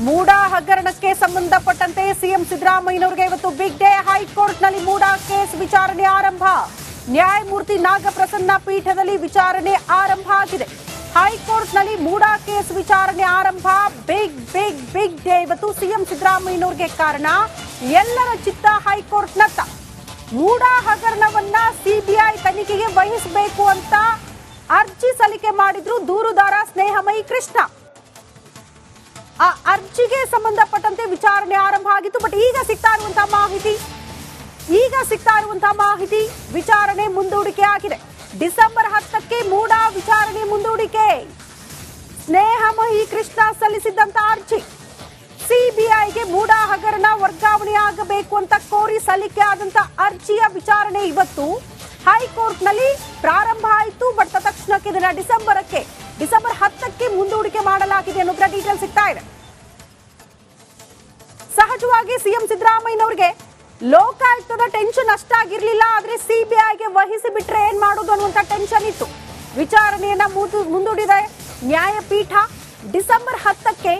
ಮೂಡಾ ಹಗರಣಕ್ಕೆ ಸಂಬಂಧಪಟ್ಟಂತೆ ಸಿಎಂ ಸಿದ್ದರಾಮಯ್ಯನವರಿಗೆ ಇವತ್ತು ಬಿಗ್ ಡೇ. ಹೈಕೋರ್ಟ್ನಲ್ಲಿ ಮೂಡಾ ಕೇಸ್ ವಿಚಾರಣೆ ಆರಂಭ. ನ್ಯಾಯಮೂರ್ತಿ ನಾಗಪ್ರಸನ್ನ ಪೀಠದಲ್ಲಿ ವಿಚಾರಣೆ ಆರಂಭ ಆಗಿದೆ. ಹೈಕೋರ್ಟ್ನಲ್ಲಿ ಮೂಡಾ ಕೇಸ್ ವಿಚಾರಣೆ ಆರಂಭ. ಬಿಗ್ ಡೇ ಇವತ್ತು ಸಿಎಂ ಸಿದ್ದರಾಮಯ್ಯನವರಿಗೆ. ಕಾರಣ ಎಲ್ಲರ ಚಿತ್ತ ಹೈಕೋರ್ಟ್ನತ್ತ. ಮೂಡಾ ಹಗರಣವನ್ನ ಸಿಬಿಐ ತನಿಖೆಗೆ ವಹಿಸಬೇಕು ಅಂತ ಅರ್ಜಿ ಸಲ್ಲಿಕೆ ಮಾಡಿದ್ರು ದೂರುದಾರ ಸ್ನೇಹಮಯಿ ಕೃಷ್ಣ. ಆ ಅರ್ಜಿಗೆ ಸಂಬಂಧಪಟ್ಟಂತೆ ವಿಚಾರಣೆ ಆರಂಭ ಆಗಿತ್ತು. ಬಟ್ ಈಗ ಸಿಗ್ತಾ ಇರುವಂತಹ ಮಾಹಿತಿ ವಿಚಾರಣೆ ಮುಂದೂಡಿಕೆ ಆಗಿದೆ. ಡಿಸೆಂಬರ್ 10ಕ್ಕೆ ಮೂಡಾ ವಿಚಾರಣೆ ಮುಂದೂಡಿಕೆ. ಸ್ನೇಹಮಯಿ ಕೃಷ್ಣ ಸಲ್ಲಿಸಿದ್ದಂತ ಅರ್ಜಿ ಸಿಬಿಐಗೆ ಮೂಡಾ ಹಗರಣ ವರ್ಗಾವಣೆಯಾಗಬೇಕು ಅಂತ ಕೋರಿ ಸಲ್ಲಿಕೆ ಆದಂತ ಅರ್ಜಿಯ ವಿಚಾರಣೆ ಇವತ್ತು ಹೈಕೋರ್ಟ್ನಲ್ಲಿ ಪ್ರಾರಂಭ ಆಯಿತು. ಬಟ್ ತಕ್ಷಣಕ್ಕೆ ಇದನ್ನ ಡಿಸೆಂಬರ್ 10ಕ್ಕೆ ಮುಂದೂಡಿಕೆ ಮಾಡಲಾಗಿದೆ ಅನ್ನೋದ್ರ ಡೀಟೇಲ್ ಸಿಗ್ತಾ ಇದೆ. ಸಹಜವಾಗಿ ಸಿಎಂ ಸಿದ್ದರಾಮಯ್ಯನವರಿಗೆ ಲೋಕಾಯುಕ್ತದ ಟೆನ್ಷನ್ ಅಷ್ಟಾಗಿರ್ಲಿಲ್ಲ. ಆದ್ರೆ ಸಿಬಿಐಗೆ ವಹಿಸಿ ಬಿಟ್ರೆ ಏನ್ ಮಾಡೋದು ಅನ್ನುವಂತ ಟೆನ್ಷನ್ ಇತ್ತು. ವಿಚಾರಣೆಯನ್ನ ಮುಂದೂಡಿದೆ ನ್ಯಾಯಪೀಠ. ಡಿಸೆಂಬರ್ 10ಕ್ಕೆ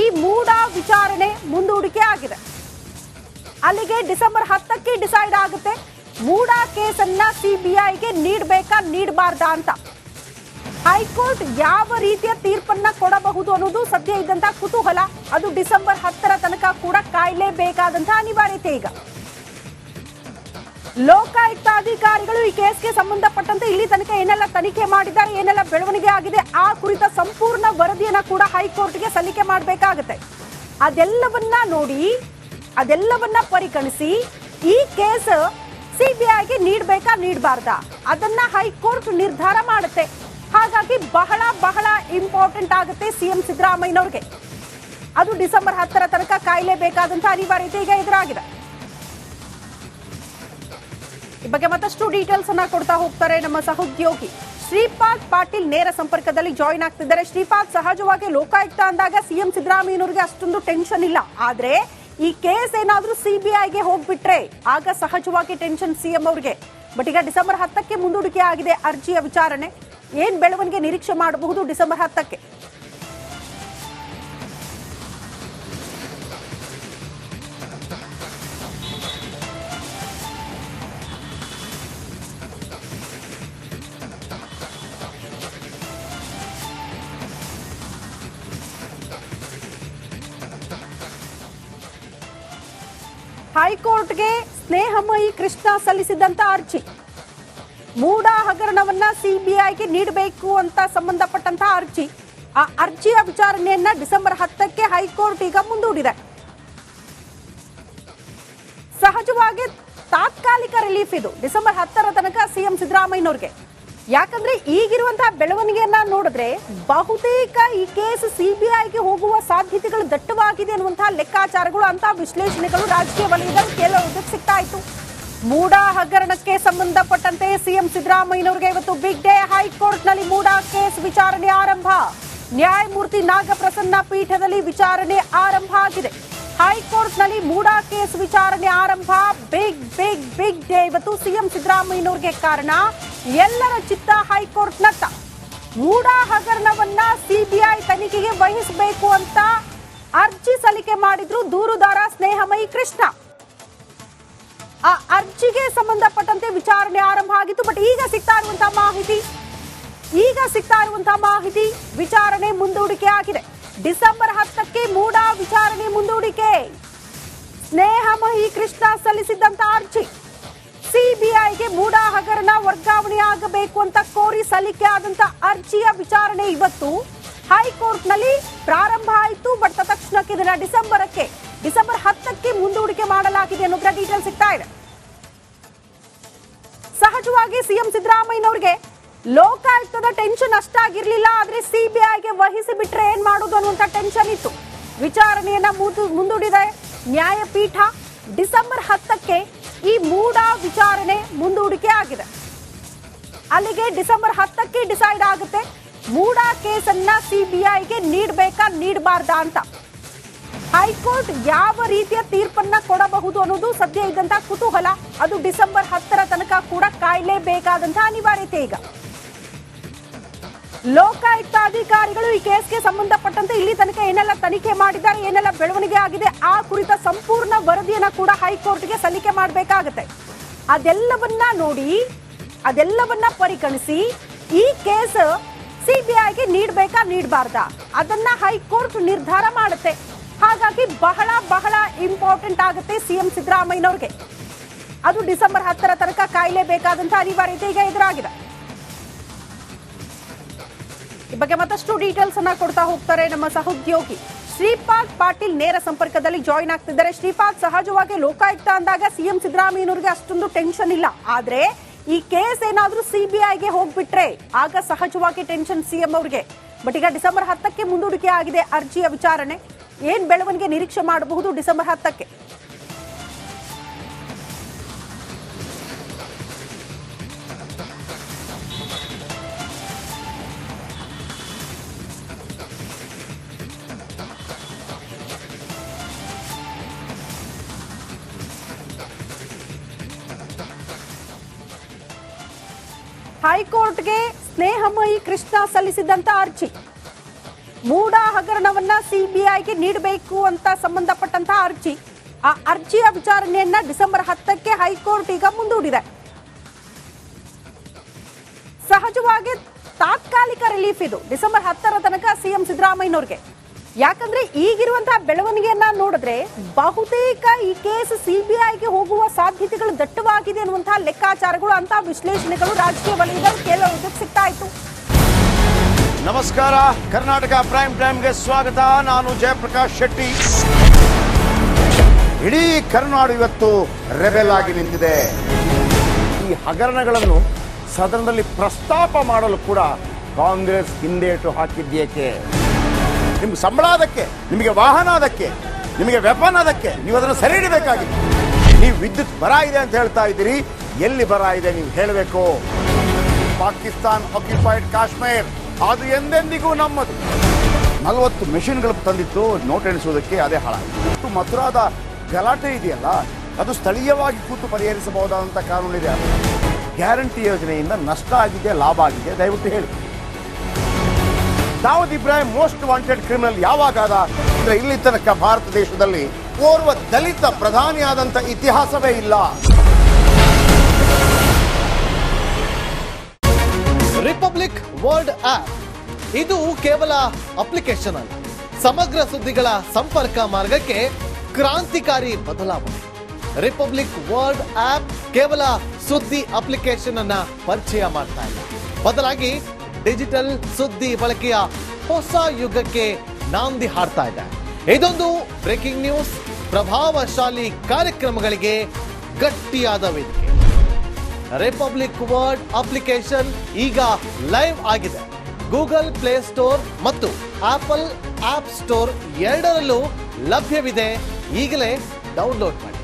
ಈ ಮೂಡಾ ವಿಚಾರಣೆ ಮುಂದೂಡಿಕೆ ಆಗಿದೆ. ಅಲ್ಲಿಗೆ ಡಿಸೆಂಬರ್ 10ಕ್ಕೆ ಡಿಸೈಡ್ ಆಗುತ್ತೆ ಮೂಡಾ ಕೇಸನ್ನ ಸಿಬಿಐಗೆ ನೀಡಬೇಕಾ ನೀಡಬಾರ್ದಾ ಅಂತ. ಹೈಕೋರ್ಟ್ ಯಾವ ರೀತಿಯ ತೀರ್ಪನ್ನ ಕೊಡಬಹುದು ಅನ್ನೋದು ಸದ್ಯ ಇದ್ದಂತ ಕುತೂಹಲ. ಅದು ಡಿಸೆಂಬರ್ 10ರ ತನಕ ಕೂಡ ಕಾಯಲೇಬೇಕಾದಂತಹ ಅನಿವಾರ್ಯತೆ. ಈಗ ಲೋಕಾಯುಕ್ತ ಅಧಿಕಾರಿಗಳು ಈ ಕೇಸ್ಗೆ ಸಂಬಂಧಪಟ್ಟಂತೆ ಇಲ್ಲಿ ತನಕ ಏನೆಲ್ಲ ತನಿಖೆ ಮಾಡಿದ್ದಾರೆ, ಏನೆಲ್ಲ ಬೆಳವಣಿಗೆ ಆಗಿದೆ, ಆ ಕುರಿತ ಸಂಪೂರ್ಣ ವರದಿಯನ್ನ ಕೂಡ ಹೈಕೋರ್ಟ್ಗೆ ಸಲ್ಲಿಕೆ ಮಾಡಬೇಕಾಗುತ್ತೆ. ಅದೆಲ್ಲವನ್ನ ನೋಡಿ, ಅದೆಲ್ಲವನ್ನ ಪರಿಗಣಿಸಿ ಈ ಕೇಸ್ ಸಿಬಿಐಗೆ ನೀಡಬೇಕಾ ನೀಡಬಾರ್ದಾ ಅದನ್ನ ಹೈಕೋರ್ಟ್ ನಿರ್ಧಾರ ಮಾಡುತ್ತೆ. ಹಾಗಾಗಿ ಬಹಳ ಇಂಪಾರ್ಟೆಂಟ್ ಆಗುತ್ತೆ ಸಿಎಂ ಸಿದ್ದರಾಮಯ್ಯನವರಿಗೆ. ಅದು ಡಿಸೆಂಬರ್ 10ರ ತನಕ ಕಾಯಲೇಬೇಕಾದಂತಹ ಅನಿವಾರ್ಯತೆ ಈಗ ಎದುರಾಗಿದೆ. ಈ ಬಗ್ಗೆ ಮತ್ತಷ್ಟು ಡೀಟೇಲ್ಸ್ ಅನ್ನ ಕೊಡ್ತಾ ಹೋಗ್ತಾರೆ ನಮ್ಮ ಸಹೋದ್ಯೋಗಿ ಶ್ರೀಪಾದ್ ಪಾಟೀಲ್. ನೇರ ಸಂಪರ್ಕದಲ್ಲಿ ಜಾಯಿನ್ ಆಗ್ತಿದ್ದಾರೆ. ಶ್ರೀಪಾದ್, ಸಹಜವಾಗಿ ಲೋಕಾಯುಕ್ತ ಅಂದಾಗ ಸಿಎಂ ಸಿದ್ದರಾಮಯ್ಯನವರಿಗೆ ಅಷ್ಟೊಂದು ಟೆನ್ಷನ್ ಇಲ್ಲ. ಆದ್ರೆ ಈ ಕೇಸ್ ಏನಾದ್ರೂ ಸಿಬಿಐಗೆ ಹೋಗ್ಬಿಟ್ರೆ ಆಗ ಸಹಜವಾಗಿ ಟೆನ್ಷನ್ ಸಿಎಂ ಅವರಿಗೆ. ಬಟ್ ಈಗ ಡಿಸೆಂಬರ್ 10ಕ್ಕೆ ಮುಂದೂಡಿಕೆ ಆಗಿದೆ ಅರ್ಜಿಯ ವಿಚಾರಣೆ. ಏನ್ ಬೆಳವಣಿಗೆ ನಿರೀಕ್ಷೆ ಮಾಡಬಹುದು ಡಿಸೆಂಬರ್ 10ಕ್ಕೆ? ಹೈಕೋರ್ಟ್ಗೆ ಸ್ನೇಹಮಯಿ ಕೃಷ್ಣ ಸಲ್ಲಿಸಿದಂತ ಅರ್ಜಿ ಮೂಡಾ ಹಗರಣವನ್ನ ಸಿಬಿಐಗೆ ನೀಡಬೇಕು ಅಂತ ಸಂಬಂಧಪಟ್ಟಂತಹ ಅರ್ಜಿ. ಆ ಅರ್ಜಿಯ ವಿಚಾರಣೆಯನ್ನ ಡಿಸೆಂಬರ್ 10ಕ್ಕೆ ಹೈಕೋರ್ಟ್ ಈಗ ಮುಂದೂಡಿದೆ. ಸಹಜವಾಗಿ ತಾತ್ಕಾಲಿಕ ರಿಲೀಫ್ ಇದು ಡಿಸೆಂಬರ್ 10ರ ತನಕ ಸಿಎಂ ಸಿದ್ದರಾಮಯ್ಯನವರಿಗೆ. ಯಾಕಂದ್ರೆ ಈಗಿರುವಂತಹ ಬೆಳವಣಿಗೆಯನ್ನ ನೋಡಿದ್ರೆ ಬಹುತೇಕ ಈ ಕೇಸ್ ಸಿಬಿಐಗೆ ಹೋಗುವ ಸಾಧ್ಯತೆಗಳು ದಟ್ಟವಾಗಿದೆ ಅನ್ನುವಂತಹ ಲೆಕ್ಕಾಚಾರಗಳು, ಅಂತ ವಿಶ್ಲೇಷಣೆಗಳು ರಾಜಕೀಯ ವಲಯದಲ್ಲಿ ಕೇಳೋದಕ್ಕೆ ಸಿಗ್ತಾ ಇತ್ತು. ಮೂಡಾ ಹಗರಣಕ್ಕೆ ಸಂಬಂಧಪಟ್ಟಂತೆ ಸಿಎಂ ಸಿದ್ದರಾಮಯ್ಯನವರಿಗೆ ಇವತ್ತು ಬಿಗ್ ಡೇ. ಹೈಕೋರ್ಟ್ನಲ್ಲಿ ಮೂಡಾ ಕೇಸ್ ವಿಚಾರಣೆ ಆರಂಭ. ನ್ಯಾಯಮೂರ್ತಿ ನಾಗಪ್ರಸನ್ನ ಪೀಠದಲ್ಲಿ ವಿಚಾರಣೆ ಆರಂಭ ಆಗಿದೆ. ಹೈಕೋರ್ಟ್ನಲ್ಲಿ ಮೂಡಾ ಕೇಸ್ ವಿಚಾರಣೆ ಆರಂಭ. ಬಿಗ್ ಡೇ ಇವತ್ತು ಸಿಎಂ ಸಿದ್ದರಾಮಯ್ಯನವರಿಗೆ. ಕಾರಣ ಎಲ್ಲರ ಚಿತ್ತ ಹೈಕೋರ್ಟ್ನತ್ತ. ಮೂಡಾ ಹಗರಣವನ್ನ ಸಿಬಿಐ ತನಿಖೆಗೆ ವಹಿಸಬೇಕು ಅಂತ ಅರ್ಜಿ ಸಲ್ಲಿಕೆ ಮಾಡಿದ್ರು ದೂರುದಾರ ಸ್ನೇಹಮಯಿ ಕೃಷ್ಣ. ಆ ಅರ್ಜಿಗೆ ಸಂಬಂಧಪಟ್ಟಂತೆ ವಿಚಾರಣೆ ಆರಂಭ ಆಗಿತ್ತು. ಬಟ್ ಈಗ ಸಿಗ್ತಾ ಇರುವಂತಹ ಮಾಹಿತಿ ವಿಚಾರಣೆ ಮುಂದೂಡಿಕೆ ಆಗಿದೆ. ಡಿಸೆಂಬರ್ 10ಕ್ಕೆ ಮೂಡಾ ವಿಚಾರಣೆ ಮುಂದೂಡಿಕೆ. ಸ್ನೇಹಮಯಿ ಕೃಷ್ಣ ಸಲ್ಲಿಸಿದ್ದಂತ ಅರ್ಜಿ ಸಿಬಿಐಗೆ ಮೂಡಾ ಹಗರಣ ವರ್ಗಾವಣೆಯಾಗಬೇಕು ಅಂತ ಕೋರಿ ಸಲ್ಲಿಕೆ ಆದಂತ ಅರ್ಜಿಯ ವಿಚಾರಣೆ ಇವತ್ತು ಹೈಕೋರ್ಟ್ನಲ್ಲಿ ಪ್ರಾರಂಭ ಆಯಿತು. ಬಟ್ ತಕ್ಷಣಕ್ಕೆ ಇದನ್ನ ಡಿಸೆಂಬರ್ 10ಕ್ಕೆ ಮುಂದೂಡಿಕೆ ಮಾಡಲಾಗಿದೆ ಅನ್ನೋದ್ರ ಡೀಟೇಲ್ ಸಿಗ್ತಾ ಇದೆ. ಸಹಜವಾಗಿ ಸಿಎಂ ಸಿದ್ದರಾಮಯ್ಯನವರಿಗೆ ಲೋಕಾಯುಕ್ತದ ಟೆನ್ಷನ್ ಅಷ್ಟಾಗಿರ್ಲಿಲ್ಲ. ಆದ್ರೆ ಸಿಬಿಐಗೆ ವಹಿಸಿ ಬಿಟ್ರೆ ಏನ್ ಮಾಡೋದು ಅನ್ನುವಂತ ಟೆನ್ಷನ್ ಇತ್ತು. ವಿಚಾರಣೆಯನ್ನ ಮುಂದೂಡಿದೆ ನ್ಯಾಯಪೀಠ. ಡಿಸೆಂಬರ್ 10ಕ್ಕೆ ಈ ಮೂಡಾ ವಿಚಾರಣೆ ಮುಂದೂಡಿಕೆ ಆಗಿದೆ. ಅಲ್ಲಿಗೆ ಡಿಸೆಂಬರ್ 10ಕ್ಕೆ ಡಿಸೈಡ್ ಆಗುತ್ತೆ ಮೂಡಾ ಕೇಸನ್ನ ಸಿಬಿಐಗೆ ನೀಡಬೇಕಾ ನೀಡಬಾರ್ದಾ ಅಂತ. ಹೈಕೋರ್ಟ್ ಯಾವ ರೀತಿಯ ತೀರ್ಪನ್ನ ಕೊಡಬಹುದು ಅನ್ನೋದು ಸದ್ಯ ಇದ್ದಂತ ಕುತೂಹಲ. ಅದು ಡಿಸೆಂಬರ್ 10ರ ತನಕ ಕೂಡ ಕಾಯಲೇಬೇಕಾದಂತಹ ಅನಿವಾರ್ಯತೆ. ಈಗ ಲೋಕಾಯುಕ್ತ ಅಧಿಕಾರಿಗಳು ಈ ಕೇಸ್ಗೆ ಸಂಬಂಧಪಟ್ಟಂತೆ ಇಲ್ಲಿ ತನಕ ಏನೆಲ್ಲ ತನಿಖೆ ಮಾಡಿದ್ದಾರೆ, ಏನೆಲ್ಲ ಬೆಳವಣಿಗೆ ಆಗಿದೆ, ಆ ಕುರಿತ ಸಂಪೂರ್ಣ ವರದಿಯನ್ನ ಕೂಡ ಹೈಕೋರ್ಟ್ಗೆ ಸಲ್ಲಿಕೆ ಮಾಡಬೇಕಾಗುತ್ತೆ. ಅದೆಲ್ಲವನ್ನ ನೋಡಿ, ಅದೆಲ್ಲವನ್ನ ಪರಿಗಣಿಸಿ ಈ ಕೇಸ್ ಸಿಬಿಐಗೆ ನೀಡಬೇಕಾ ನೀಡಬಾರ್ದಾ ಅದನ್ನ ಹೈಕೋರ್ಟ್ ನಿರ್ಧಾರ ಮಾಡುತ್ತೆ. ಹಾಗಾಗಿ ಬಹಳ ಬಹಳ ಇಂಪಾರ್ಟೆಂಟ್ ಆಗುತ್ತೆ ಸಿಎಂ ಸಿದ್ದರಾಮಯ್ಯನವ್ರಿಗೆ. ಅದು ಡಿಸೆಂಬರ್ 10 ತನಕ ಕಾಯಲೇಬೇಕಾದಂತ ಅನಿವಾರ್ಯತೆ ಈಗ ಎದುರಾಗಿದೆ. ಈ ಬಗ್ಗೆ ಮತ್ತಷ್ಟು ಡೀಟೇಲ್ಸ್ ಅನ್ನ ಕೊಡ್ತಾ ಹೋಗ್ತಾರೆ ನಮ್ಮ ಸಹೋದ್ಯೋಗಿ ಶ್ರೀಪಾದ್ ಪಾಟೀಲ್. ನೇರ ಸಂಪರ್ಕದಲ್ಲಿ ಜಾಯಿನ್ ಆಗ್ತಿದ್ದಾರೆ. ಶ್ರೀಪಾದ್, ಸಹಜವಾಗಿ ಲೋಕಾಯುಕ್ತ ಅಂದಾಗ ಸಿಎಂ ಸಿದ್ದರಾಮಯ್ಯನವರಿಗೆ ಅಷ್ಟೊಂದು ಟೆನ್ಷನ್ ಇಲ್ಲ, ಆದ್ರೆ ಈ ಕೇಸ್ ಏನಾದ್ರೂ ಸಿಬಿಐಗೆ ಹೋಗ್ಬಿಟ್ರೆ ಆಗ ಸಹಜವಾಗಿ ಟೆನ್ಷನ್ ಸಿಎಂ ಅವ್ರಿಗೆ. ಬಟ್ ಈಗ ಡಿಸೆಂಬರ್ 10ಕ್ಕೆ ಮುಂದೂಡಿಕೆ ಆಗಿದೆ ಅರ್ಜಿಯ ವಿಚಾರಣೆ. ಏನ್ ಬೆಳವಣಿಗೆ ನಿರೀಕ್ಷೆ ಮಾಡಬಹುದು ಡಿಸೆಂಬರ್ 10ಕ್ಕೆ? ಹೈಕೋರ್ಟ್ಗೆ ಸ್ನೇಹಮಯಿ ಕೃಷ್ಣ ಸಲ್ಲಿಸಿದಂತ ಅರ್ಜಿ, ಮೂಡ ಹಗರಣವನ್ನ ಸಿಬಿಐಗೆ ನೀಡಬೇಕು ಅಂತ ಸಂಬಂಧಪಟ್ಟಂತಹ ಅರ್ಜಿ, ಆ ಅರ್ಜಿಯ ವಿಚಾರಣೆಯನ್ನ ಡಿಸೆಂಬರ್ 10ಕ್ಕೆ ಹೈಕೋರ್ಟ್ ಈಗ ಮುಂದೂಡಿದೆ. ಸಹಜವಾಗಿ ತಾತ್ಕಾಲಿಕ ರಿಲೀಫ್ ಇದು ಡಿಸೆಂಬರ್ 10 ತನಕ ಸಿಎಂ ಸಿದ್ದರಾಮಯ್ಯನವ್ರಿಗೆ. ಯಾಕಂದ್ರೆ ಈಗಿರುವಂತಹ ಬೆಳವಣಿಗೆಯನ್ನ ನೋಡಿದ್ರೆ ಬಹುತೇಕ ಈ ಕೇಸ್ ಸಿಬಿಐಗೆ ಹೋಗುವ ಸಾಧ್ಯತೆಗಳು ದಟ್ಟವಾಗಿದೆ ಅನ್ನುವಂತಹ ಲೆಕ್ಕಾಚಾರಗಳು, ಅಂತ ವಿಶ್ಲೇಷಣೆಗಳು ರಾಜಕೀಯ ವಲಯದಲ್ಲಿ ಕೇಳುವುದಕ್ಕೆ ಸಿಗ್ತಾ ಇತ್ತು. ನಮಸ್ಕಾರ, ಕರ್ನಾಟಕ ಪ್ರೈಮ್ ಟೈಮ್ಗೆ ಸ್ವಾಗತ. ನಾನು ಜಯಪ್ರಕಾಶ್ ಶೆಟ್ಟಿ. ಇಡೀ ಕರ್ನಾಡು ಇವತ್ತು ರೆಬೆಲ್ ಆಗಿ ನಿಂತಿದೆ. ಈ ಹಗರಣಗಳನ್ನು ಸದನದಲ್ಲಿ ಪ್ರಸ್ತಾಪ ಮಾಡಲು ಕೂಡ ಕಾಂಗ್ರೆಸ್ ಹಿಂದೇಟು ಹಾಕಿದ್ದೇಕೆ? ನಿಮ್ಗೆ ಸಂಬಳ ಅದಕ್ಕೆ, ನಿಮಗೆ ವಾಹನ ಅದಕ್ಕೆ, ನಿಮಗೆ ವೆಪನ್ ಅದಕ್ಕೆ, ನೀವು ಅದನ್ನು ಸರಿ ಇಡಬೇಕಾಗಿದೆ. ನೀವು ವಿದ್ಯುತ್ ಬರ ಇದೆ ಅಂತ ಹೇಳ್ತಾ ಇದ್ದೀರಿ, ಎಲ್ಲಿ ಬರ ಇದೆ ನೀವು ಹೇಳಬೇಕು. ಪಾಕಿಸ್ತಾನ್ ಆಕ್ಯುಪೈಡ್ ಕಾಶ್ಮೀರ್ ಅದು ಎಂದೆಂದಿಗೂ ನಮ್ಮದು. 40 ಮೆಷಿನ್ಗಳು ತಂದಿತ್ತು ನೋಟ್ ಎಣಿಸುವುದಕ್ಕೆ, ಅದೇ ಹಾಳಾಯಿತು. ಮಥುರಾದ ಗಲಾಟೆ ಇದೆಯಲ್ಲ, ಅದು ಸ್ಥಳೀಯವಾಗಿ ಕೂತು ಪರಿಹರಿಸಬಹುದಾದಂಥ ಕಾನೂನಿದೆ. ಗ್ಯಾರಂಟಿ ಯೋಜನೆಯಿಂದ ನಷ್ಟ ಆಗಿದೆ, ಲಾಭ ಆಗಿದೆ, ದಯವಿಟ್ಟು ಹೇಳಿ. Dawood Ibrahim most wanted criminal ಯಾವಾಗಾದ ಅಂದ್ರೆ ಇಲ್ಲಿ ತನಕ ಭಾರತ ದೇಶದಲ್ಲಿ ಓರ್ವ ದಲಿತ ಪ್ರಧಾನಿಯಾದಂಥ ಇತಿಹಾಸವೇ ಇಲ್ಲ. ರಿಪಬ್ಲಿಕ್ ವರ್ಲ್ಡ್ ಆಪ್ ಇದು ಕೇವಲ ಅಪ್ಲಿಕೇಶನ್ ಅಲ್ಲ, ಸಮಗ್ರ ಸುದ್ದಿಗಳ ಸಂಪರ್ಕ ಮಾರ್ಗಕ್ಕೆ ಕ್ರಾಂತಿಕಾರಿ ಬದಲಾವಣೆ. ರಿಪಬ್ಲಿಕ್ ವರ್ಲ್ಡ್ ಆಪ್ ಕೇವಲ ಸುದ್ದಿ ಅಪ್ಲಿಕೇಶನ್ ಅನ್ನ ಪರಿಚಯ ಮಾಡ್ತಾ ಇಲ್ಲ, ಬದಲಾಗಿ ಡಿಜಿಟಲ್ ಸುದ್ದಿ ಬಳಕೆಯ ಹೊಸ ಯುಗಕ್ಕೆ ನಾಂದಿ ಹಾಡ್ತಾ ಇದೆ. ಇದೊಂದು ಬ್ರೇಕಿಂಗ್ ನ್ಯೂಸ್, ಪ್ರಭಾವಶಾಲಿ ಕಾರ್ಯಕ್ರಮಗಳಿಗೆ ಗಟ್ಟಿಯಾದ ವೇದಿಕೆ. ರಿಪಬ್ಲಿಕ್ ವರ್ಲ್ಡ್ ಅಪ್ಲಿಕೇಶನ್ ಈಗ ಲೈವ್ ಆಗಿದೆ. ಗೂಗಲ್ ಪ್ಲೇ ಸ್ಟೋರ್ ಮತ್ತು ಆಪಲ್ ಆಪ್ ಸ್ಟೋರ್ ಎರಡರಲ್ಲೂ ಲಭ್ಯವಿದೆ. ಈಗಲೇ ಡೌನ್ಲೋಡ್ ಮಾಡಿ.